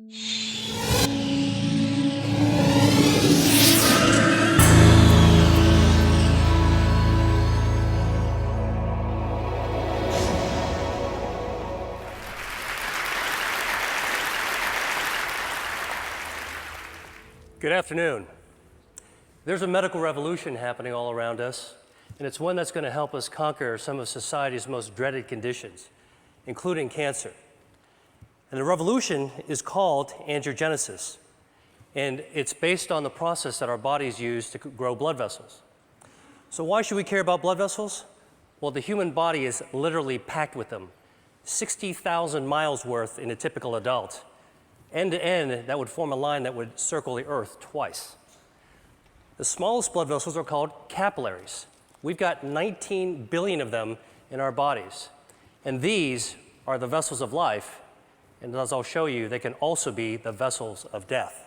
Good afternoon. There's a medical revolution happening all around us, and it's one that's going to help us conquer some of society's most dreaded conditions, including cancer. And the revolution is called angiogenesis, and it's based on the process that our bodies use to grow blood vessels. So why should we care about blood vessels? Well, the human body is literally packed with them, 60,000 miles worth in a typical adult. End to end, that would form a line that would circle the Earth twice. The smallest blood vessels are called capillaries. We've got 19 billion of them in our bodies. And these are the vessels of life. And as I'll show you, they can also be the vessels of death.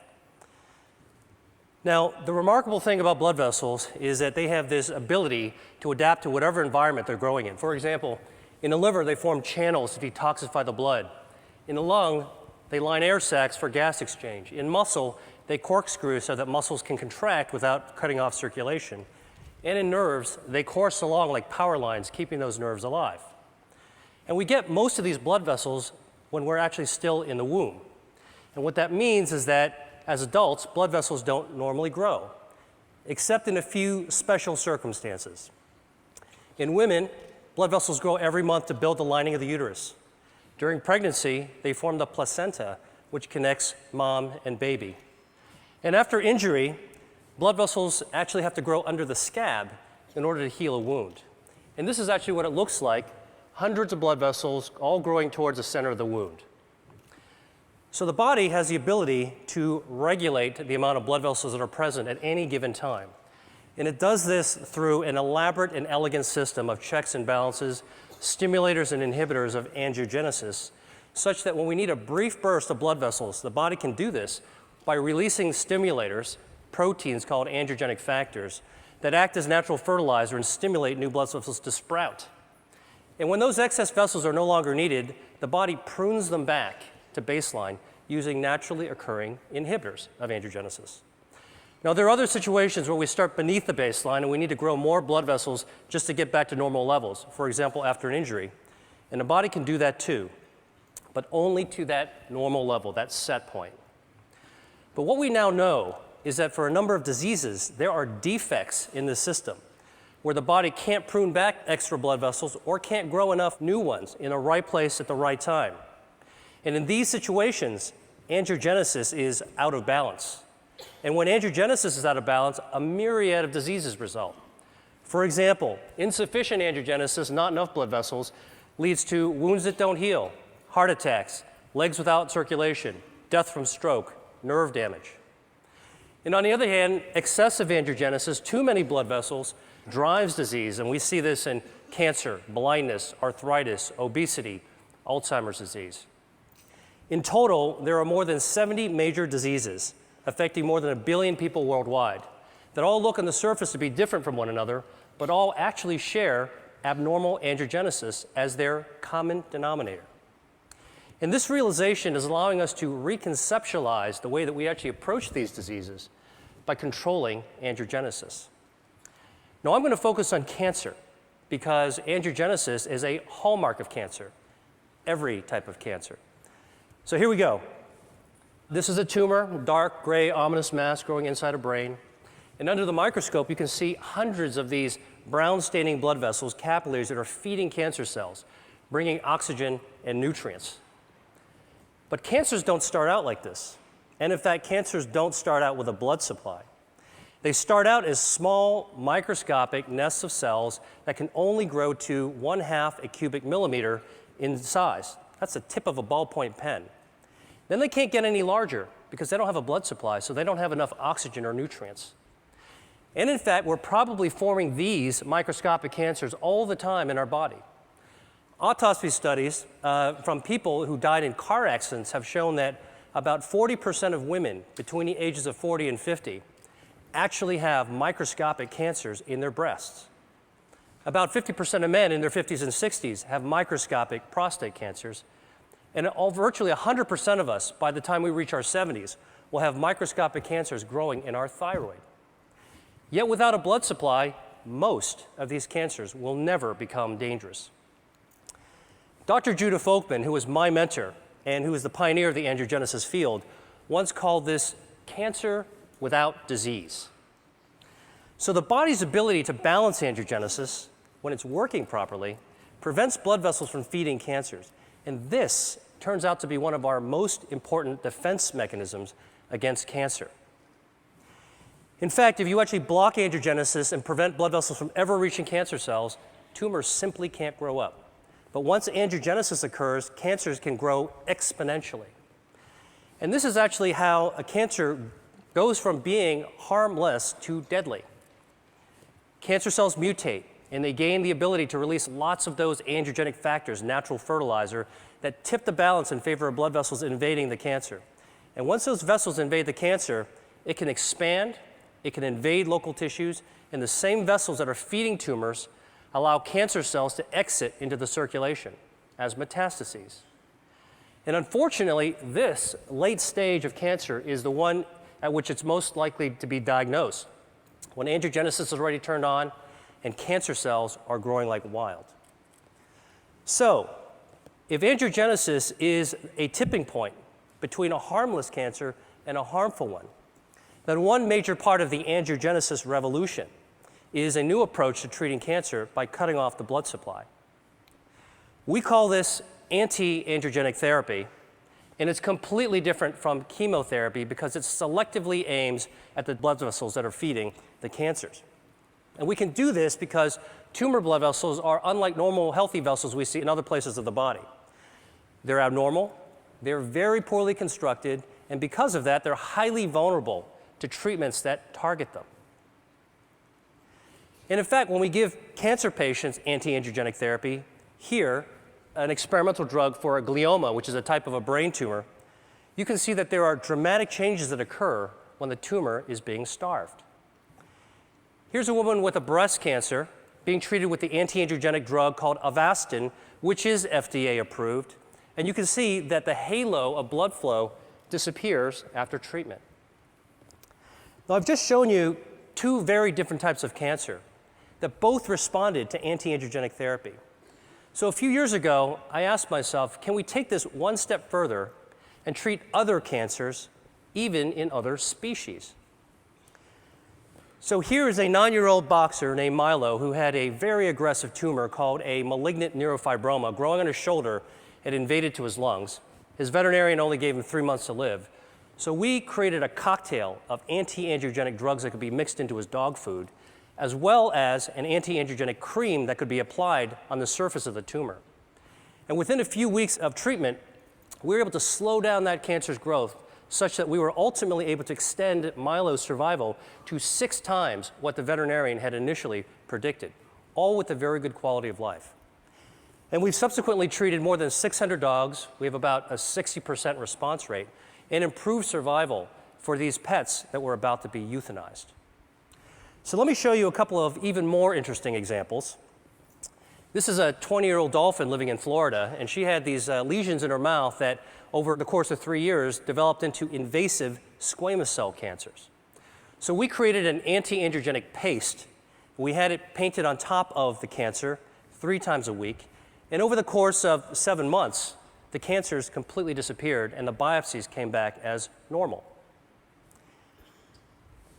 Now, the remarkable thing about blood vessels is that they have this ability to adapt to whatever environment they're growing in. For example, in the liver, they form channels to detoxify the blood. In the lung, they line air sacs for gas exchange. In muscle, they corkscrew so that muscles can contract without cutting off circulation. And in nerves, they course along like power lines, keeping those nerves alive. And we get most of these blood vessels when we're actually still in the womb. And what that means is that as adults, blood vessels don't normally grow, except in a few special circumstances. In women, blood vessels grow every month to build the lining of the uterus. During pregnancy, they form the placenta, which connects mom and baby. And after injury, blood vessels actually have to grow under the scab in order to heal a wound. And this is actually what it looks like, hundreds of blood vessels all growing towards the center of the wound. So the body has the ability to regulate the amount of blood vessels that are present at any given time. And it does this through an elaborate and elegant system of checks and balances, stimulators and inhibitors of angiogenesis, such that when we need a brief burst of blood vessels, the body can do this by releasing stimulators, proteins called angiogenic factors, that act as natural fertilizer and stimulate new blood vessels to sprout. And when those excess vessels are no longer needed, the body prunes them back to baseline using naturally occurring inhibitors of angiogenesis. Now, there are other situations where we start beneath the baseline and we need to grow more blood vessels just to get back to normal levels, for example, after an injury. And the body can do that too, but only to that normal level, that set point. But what we now know is that for a number of diseases, there are defects in the system where the body can't prune back extra blood vessels or can't grow enough new ones in the right place at the right time. And in these situations, angiogenesis is out of balance. And when angiogenesis is out of balance, a myriad of diseases result. For example, insufficient angiogenesis, not enough blood vessels, leads to wounds that don't heal, heart attacks, legs without circulation, death from stroke, nerve damage. And on the other hand, excessive angiogenesis, too many blood vessels, drives disease, and we see this in cancer, blindness, arthritis, obesity, Alzheimer's disease. In total, there are more than 70 major diseases affecting more than 1 billion people worldwide that all look on the surface to be different from one another, but all actually share abnormal angiogenesis as their common denominator. And this realization is allowing us to reconceptualize the way that we actually approach these diseases by controlling angiogenesis. Now, I'm going to focus on cancer because angiogenesis is a hallmark of cancer, every type of cancer. So here we go. This is a tumor, dark, gray, ominous mass growing inside a brain. And under the microscope, you can see hundreds of these brown-staining blood vessels, capillaries, that are feeding cancer cells, bringing oxygen and nutrients. But cancers don't start out like this. And in fact, cancers don't start out with a blood supply. They start out as small, microscopic nests of cells that can only grow to 1/2 a cubic millimeter in size. That's the tip of a ballpoint pen. Then they can't get any larger because they don't have a blood supply, so they don't have enough oxygen or nutrients. And in fact, we're probably forming these microscopic cancers all the time in our body. Autopsy studies from people who died in car accidents have shown that about 40% of women between the ages of 40 and 50 actually have microscopic cancers in their breasts. About 50% of men in their 50s and 60s have microscopic prostate cancers. And virtually 100% of us, by the time we reach our 70s, will have microscopic cancers growing in our thyroid. Yet without a blood supply, most of these cancers will never become dangerous. Dr. Judah Folkman, who was my mentor and who was the pioneer of the angiogenesis field, once called this cancer without disease. So the body's ability to balance angiogenesis, when it's working properly, prevents blood vessels from feeding cancers. And this turns out to be one of our most important defense mechanisms against cancer. In fact, if you actually block angiogenesis and prevent blood vessels from ever reaching cancer cells, tumors simply can't grow up. But once angiogenesis occurs, cancers can grow exponentially. And this is actually how a cancer goes from being harmless to deadly. Cancer cells mutate, and they gain the ability to release lots of those angiogenic factors, natural fertilizer, that tip the balance in favor of blood vessels invading the cancer. And once those vessels invade the cancer, it can expand, it can invade local tissues, and the same vessels that are feeding tumors allow cancer cells to exit into the circulation as metastases. And unfortunately, this late stage of cancer is the one at which it's most likely to be diagnosed, when angiogenesis is already turned on and cancer cells are growing like wild. So, if angiogenesis is a tipping point between a harmless cancer and a harmful one, then one major part of the angiogenesis revolution is a new approach to treating cancer by cutting off the blood supply. We call this anti-angiogenic therapy, and it's completely different from chemotherapy because it selectively aims at the blood vessels that are feeding the cancers. And we can do this because tumor blood vessels are unlike normal healthy vessels we see in other places of the body. They're abnormal, they're very poorly constructed, and because of that, they're highly vulnerable to treatments that target them. And in fact, when we give cancer patients anti-angiogenic therapy, here, an experimental drug for a glioma, which is a type of a brain tumor, you can see that there are dramatic changes that occur when the tumor is being starved. Here's a woman with a breast cancer being treated with the anti-angiogenic drug called Avastin, which is FDA approved, and you can see that the halo of blood flow disappears after treatment. Now, I've just shown you two very different types of cancer that both responded to anti-angiogenic therapy. So a few years ago, I asked myself, can we take this one step further and treat other cancers, even in other species? So here is a 9-year-old boxer named Milo who had a very aggressive tumor called a malignant neurofibroma growing on his shoulder. It invaded to his lungs. His veterinarian only gave him 3 months to live. So we created a cocktail of anti-angiogenic drugs that could be mixed into his dog food, as well as an anti-angiogenic cream that could be applied on the surface of the tumor. And within a few weeks of treatment, we were able to slow down that cancer's growth such that we were ultimately able to extend Milo's survival to 6 times what the veterinarian had initially predicted, all with a very good quality of life. And we've subsequently treated more than 600 dogs. We have about a 60% response rate and improved survival for these pets that were about to be euthanized. So let me show you a couple of even more interesting examples. This is a 20-year-old dolphin living in Florida, and she had these lesions in her mouth that, over the course of 3 years, developed into invasive squamous cell cancers. So we created an anti-angiogenic paste. We had it painted on top of the cancer 3 times a week, and over the course of 7 months, the cancers completely disappeared, and the biopsies came back as normal.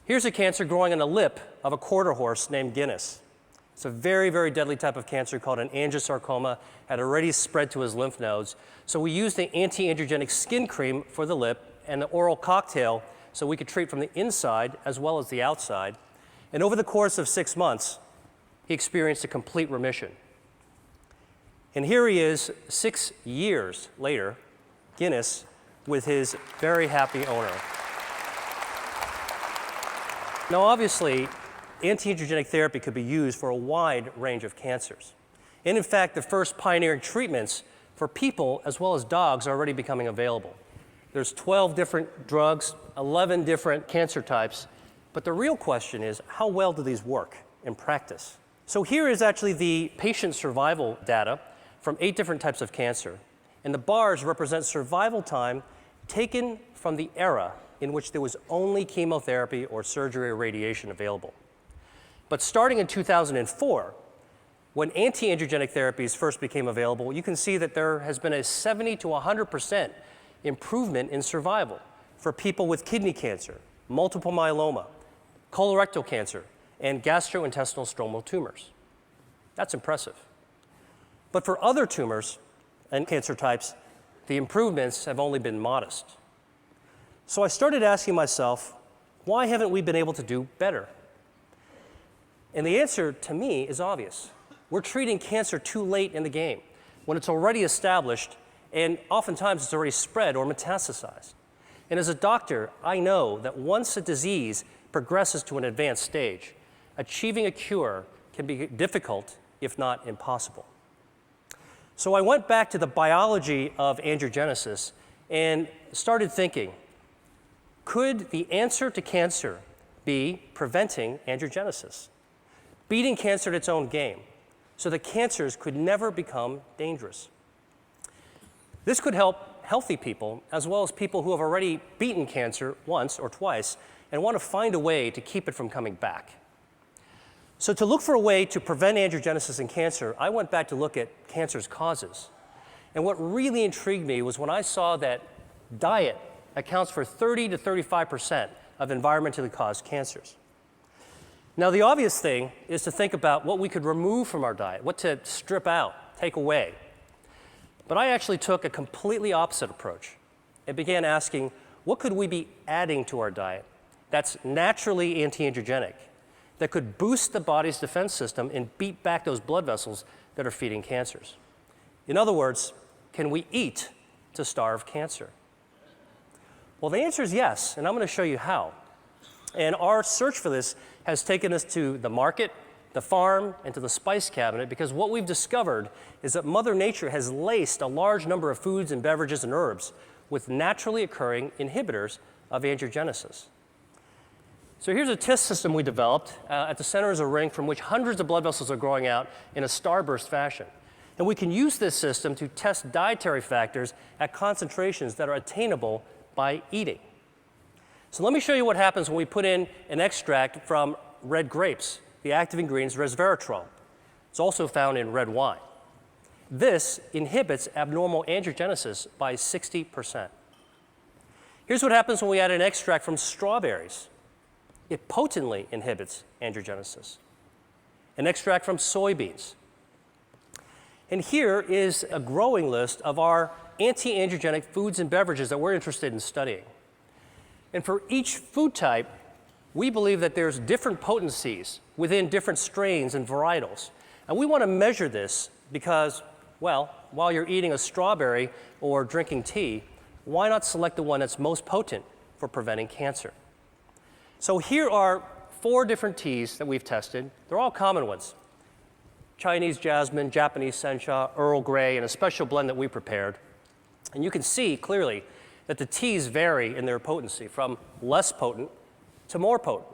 Here's a cancer growing on the lip of a quarter horse named Guinness. It's a very, very deadly type of cancer called an angiosarcoma, had already spread to his lymph nodes. So we used the anti-angiogenic skin cream for the lip and the oral cocktail so we could treat from the inside as well as the outside. And over the course of 6 months, he experienced a complete remission. And here he is 6 years later, Guinness, with his very happy owner. Now, obviously, anti-angiogenic therapy could be used for a wide range of cancers. And in fact, the first pioneering treatments for people as well as dogs are already becoming available. There's 12 different drugs, 11 different cancer types, but the real question is, how well do these work in practice? So here is actually the patient survival data from 8 different types of cancer. and the bars represent survival time taken from the era in which there was only chemotherapy or surgery or radiation available. But starting in 2004, when anti-angiogenic therapies first became available, you can see that there has been a 70 to 100% improvement in survival for people with kidney cancer, multiple myeloma, colorectal cancer, and gastrointestinal stromal tumors. That's impressive. But for other tumors and cancer types, the improvements have only been modest. So I started asking myself, why haven't we been able to do better? And the answer to me is obvious. We're treating cancer too late in the game, when it's already established and oftentimes it's already spread or metastasized. And as a doctor, I know that once a disease progresses to an advanced stage, achieving a cure can be difficult, if not impossible. So I went back to the biology of angiogenesis and started thinking, could the answer to cancer be preventing angiogenesis? Beating cancer at its own game, so that cancers could never become dangerous. This could help healthy people, as well as people who have already beaten cancer once or twice and want to find a way to keep it from coming back. So to look for a way to prevent angiogenesis in cancer, I went back to look at cancer's causes. And what really intrigued me was when I saw that diet accounts for 30 to 35% of environmentally caused cancers. Now, the obvious thing is to think about what we could remove from our diet, what to strip out, take away. But I actually took a completely opposite approach and began asking, what could we be adding to our diet that's naturally anti-angiogenic, that could boost the body's defense system and beat back those blood vessels that are feeding cancers? In other words, can we eat to starve cancer? Well, the answer is yes, and I'm going to show you how. And our search for this has taken us to the market, the farm, and to the spice cabinet, because what we've discovered is that Mother Nature has laced a large number of foods and beverages and herbs with naturally occurring inhibitors of angiogenesis. So here's a test system we developed. At the center is a ring from which hundreds of blood vessels are growing out in a starburst fashion. And we can use this system to test dietary factors at concentrations that are attainable by eating. So let me show you what happens when we put in an extract from red grapes. The active ingredient is resveratrol. It's also found in red wine. This inhibits abnormal angiogenesis by 60%. Here's what happens when we add an extract from strawberries. It potently inhibits angiogenesis. An extract from soybeans. And here is a growing list of our anti-angiogenic foods and beverages that we're interested in studying. And for each food type, we believe that there's different potencies within different strains and varietals. And we want to measure this because, well, while you're eating a strawberry or drinking tea, why not select the one that's most potent for preventing cancer? So here are 4 different teas that we've tested. They're all common ones: Chinese jasmine, Japanese sencha, Earl Grey, and a special blend that we prepared. And you can see clearly that the teas vary in their potency from less potent to more potent.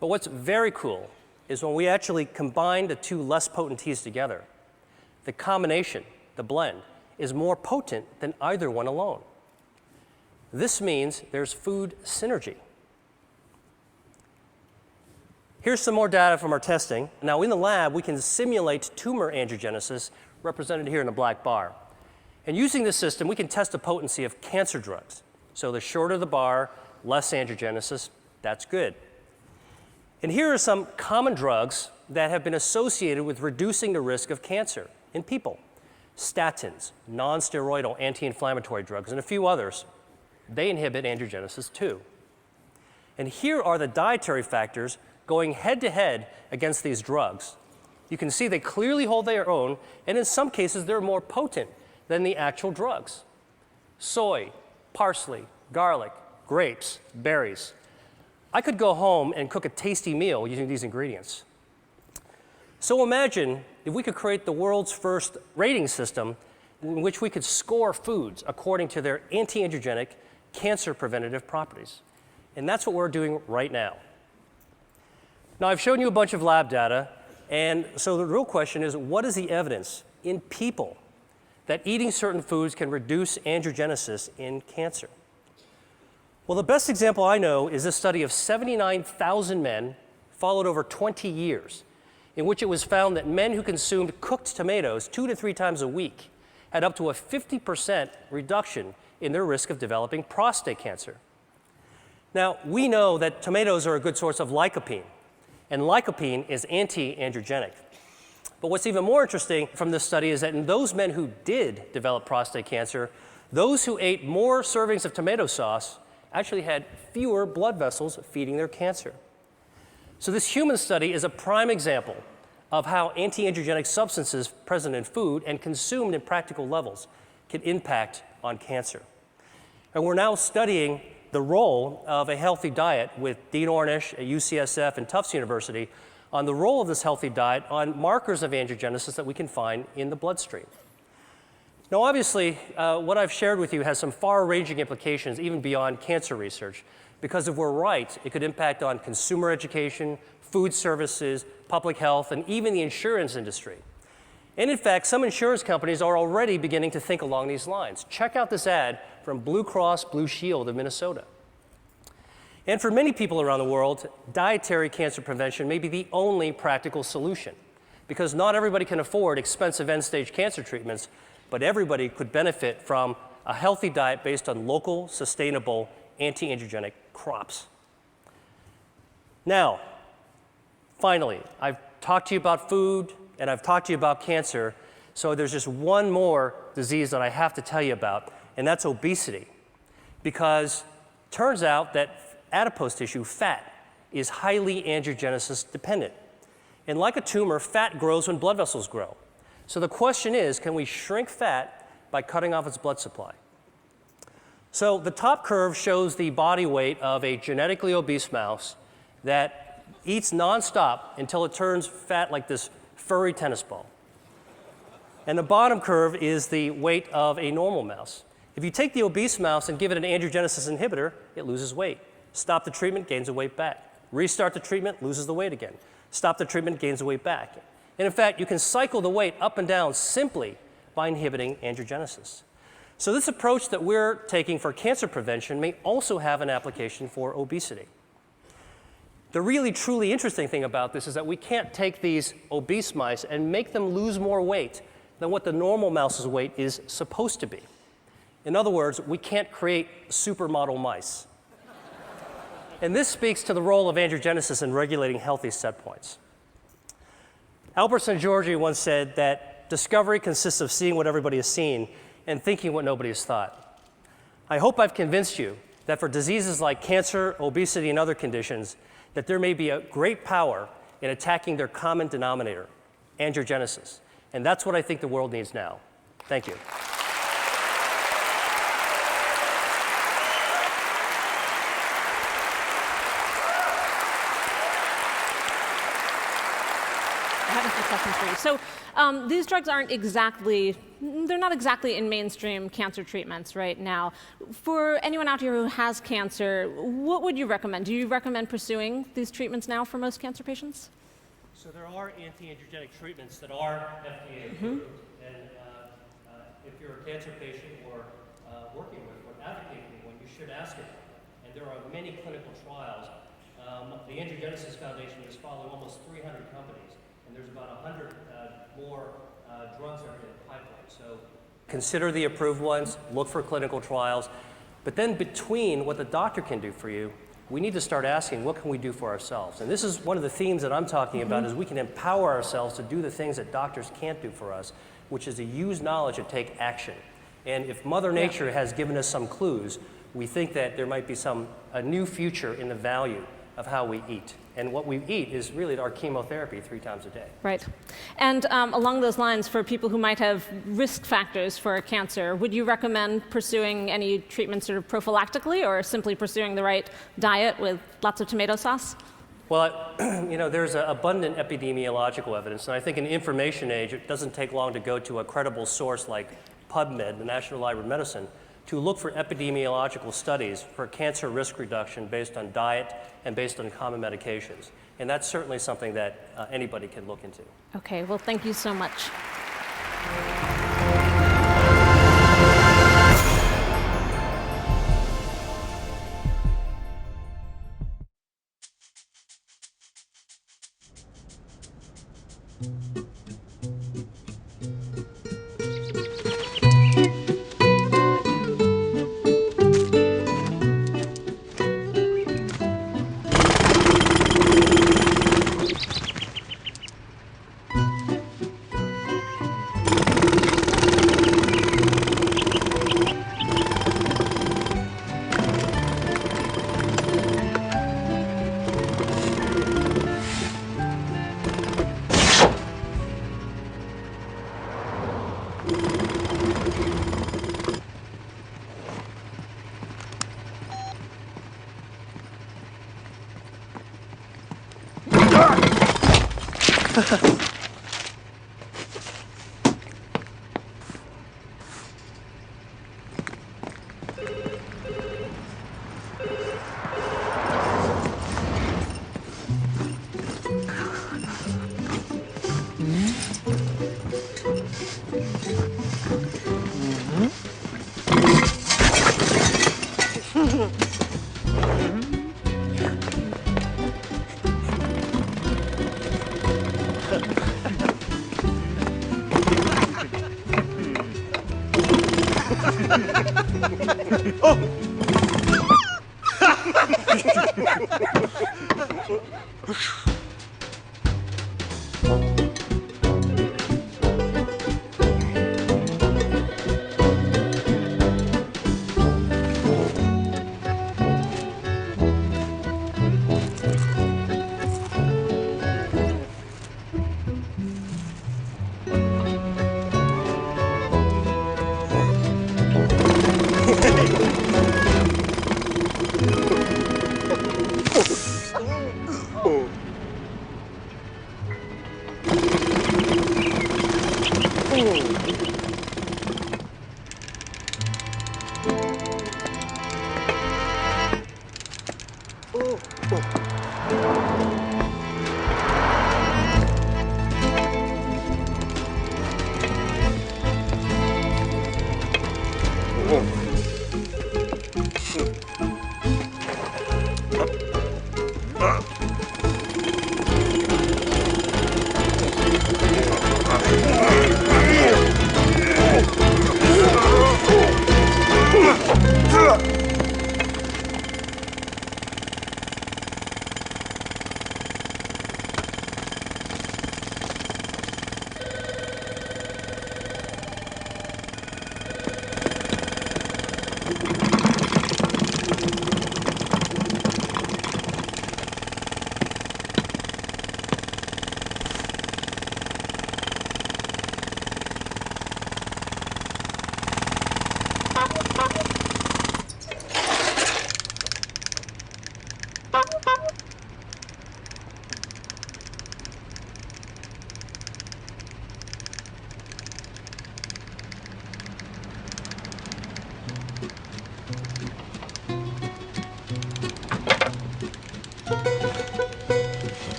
But what's very cool is when we actually combine the 2 less potent teas together, the combination, the blend, is more potent than either one alone. This means there's food synergy. Here's some more data from our testing. Now, in the lab, we can simulate tumor angiogenesis, represented here in the black bar. And using this system, we can test the potency of cancer drugs. So the shorter the bar, less angiogenesis, that's good. And here are some common drugs that have been associated with reducing the risk of cancer in people. Statins, non-steroidal anti-inflammatory drugs, and a few others. They inhibit angiogenesis too. And here are the dietary factors going head-to-head against these drugs. You can see they clearly hold their own, and in some cases, they're more potent than the actual drugs. Soy, parsley, garlic, grapes, berries. I could go home and cook a tasty meal using these ingredients. So imagine if we could create the world's first rating system in which we could score foods according to their anti-angiogenic, cancer preventative properties. And that's what we're doing right now. Now, I've shown you a bunch of lab data, and so the real question is, what is the evidence in people that eating certain foods can reduce angiogenesis in cancer. Well, the best example I know is a study of 79,000 men followed over 20 years, in which it was found that men who consumed cooked tomatoes 2 to 3 times a week had up to a 50% reduction in their risk of developing prostate cancer. Now, we know that tomatoes are a good source of lycopene, and lycopene is anti-angiogenic. But what's even more interesting from this study is that in those men who did develop prostate cancer, those who ate more servings of tomato sauce actually had fewer blood vessels feeding their cancer. So this human study is a prime example of how anti-angiogenic substances present in food and consumed in practical levels can impact on cancer. And we're now studying the role of a healthy diet with Dean Ornish at UCSF and Tufts University on the role of this healthy diet on markers of angiogenesis that we can find in the bloodstream. Now, obviously, what I've shared with you has some far-ranging implications even beyond cancer research, because if we're right, it could impact on consumer education, food services, public health, and even the insurance industry. And in fact, some insurance companies are already beginning to think along these lines. Check out this ad from Blue Cross Blue Shield of Minnesota. And for many people around the world, dietary cancer prevention may be the only practical solution, because not everybody can afford expensive end-stage cancer treatments, but everybody could benefit from a healthy diet based on local, sustainable, anti-angiogenic crops. Now, finally, I've talked to you about food, and I've talked to you about cancer, so there's just one more disease that I have to tell you about, and that's obesity. Because it turns out that adipose tissue, fat, is highly angiogenesis dependent. And like a tumor, fat grows when blood vessels grow. So the question is, can we shrink fat by cutting off its blood supply? So the top curve shows the body weight of a genetically obese mouse that eats nonstop until it turns fat like this furry tennis ball. And the bottom curve is the weight of a normal mouse. If you take the obese mouse and give it an angiogenesis inhibitor, it loses weight. Stop the treatment, gains the weight back. Restart the treatment, loses the weight again. Stop the treatment, gains the weight back. And in fact, you can cycle the weight up and down simply by inhibiting angiogenesis. So this approach that we're taking for cancer prevention may also have an application for obesity. The really, truly interesting thing about this is that we can't take these obese mice and make them lose more weight than what the normal mouse's weight is supposed to be. In other words, we can't create supermodel mice. And this speaks to the role of angiogenesis in regulating healthy set points. Albert Szent-Györgyi once said that discovery consists of seeing what everybody has seen and thinking what nobody has thought. I hope I've convinced you that for diseases like cancer, obesity, and other conditions, that there may be a great power in attacking their common denominator, angiogenesis. And that's what I think the world needs now. Thank you. So these drugs aren't exactly, they're not exactly in mainstream cancer treatments right now. For anyone out here who has cancer, what would you recommend? Do you recommend pursuing these treatments now for most cancer patients? So there are anti-angiogenic treatments that are FDA approved. And if you're a cancer patient or working with or advocating one, you should ask about them. And there are many clinical trials. The Angiogenesis Foundation is following almost 300 companies. And there's about 100 more drugs that are in the pipeline. So consider the approved ones, look for clinical trials. But then between what the doctor can do for you, we need to start asking, what can we do for ourselves? And this is one of the themes that I'm talking about, is we can empower ourselves to do the things that doctors can't do for us, which is to use knowledge and take action. And if Mother Nature has given us some clues, we think that there might be a new future in the value of how we eat. And what we eat is really our chemotherapy 3 times a day. Right. And along those lines, for people who might have risk factors for cancer, would you recommend pursuing any treatment sort of prophylactically, or simply pursuing the right diet with lots of tomato sauce? Well, there's abundant epidemiological evidence, and I think in the information age, it doesn't take long to go to a credible source like PubMed, the National Library of Medicine, to look for epidemiological studies for cancer risk reduction based on diet and based on common medications. And that's certainly something that anybody can look into. Okay, well, thank you so much.